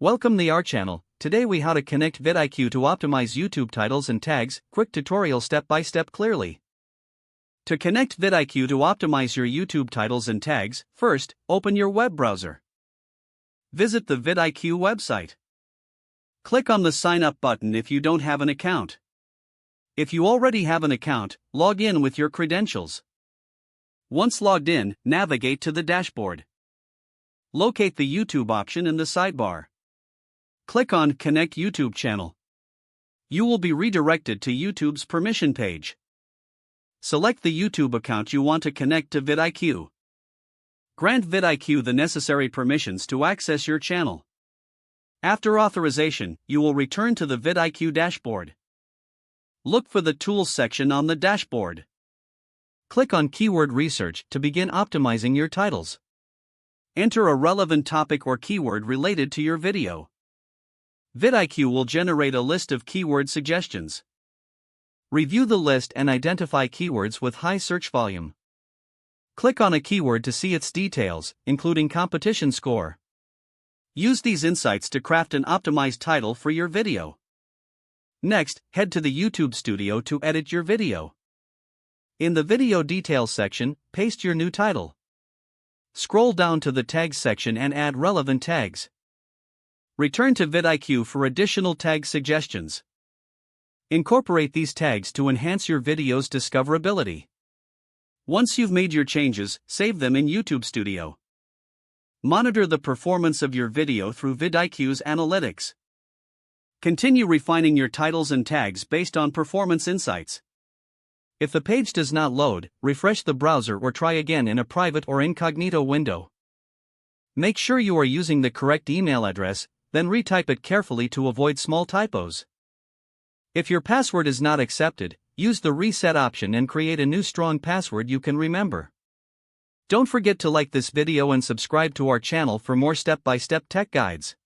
Welcome to our channel. Today we how to connect VidIQ to optimize YouTube titles and tags. Quick tutorial step by step clearly. To connect VidIQ to optimize your YouTube titles and tags, first, open your web browser. Visit the VidIQ website. Click on the sign up button if you don't have an account. If you already have an account, log in with your credentials. Once logged in, navigate to the dashboard. Locate the YouTube option in the sidebar. Click on Connect YouTube Channel. You will be redirected to YouTube's permission page. Select the YouTube account you want to connect to VidIQ. Grant VidIQ the necessary permissions to access your channel. After authorization, you will return to the VidIQ dashboard. Look for the Tools section on the dashboard. Click on Keyword Research to begin optimizing your titles. Enter a relevant topic or keyword related to your video. VidIQ will generate a list of keyword suggestions. Review the list and identify keywords with high search volume. Click on a keyword to see its details, including competition score. Use these insights to craft an optimized title for your video. Next, head to the YouTube Studio to edit your video. In the Video Details section, paste your new title. Scroll down to the Tags section and add relevant tags. Return to VidIQ for additional tag suggestions. Incorporate these tags to enhance your video's discoverability. Once you've made your changes, save them in YouTube Studio. Monitor the performance of your video through VidIQ's analytics. Continue refining your titles and tags based on performance insights. If the page does not load, refresh the browser or try again in a private or incognito window. Make sure you are using the correct email address, then retype it carefully to avoid small typos. If your password is not accepted, use the reset option and create a new strong password you can remember. Don't forget to like this video and subscribe to our channel for more step-by-step tech guides.